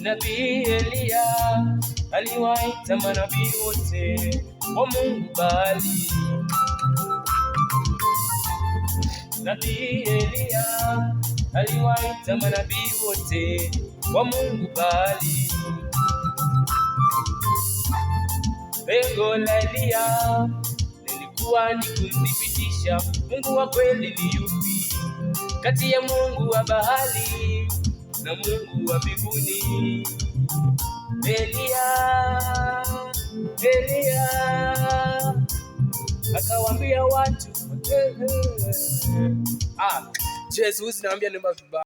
Nabii Eliya aliwaita manabii wote wa Mungu Baali. Nabii Eliya aliwaita manabii wote wa Mungu Baali. Lengo la Eliya lilikuwa ni kuthibitisha Mungu wa kweli ni yupi kati ya Mungu wa Baali na Mungu wa mbinguni. Eliya akawaambia watu, Jesus naambia namba vibaya.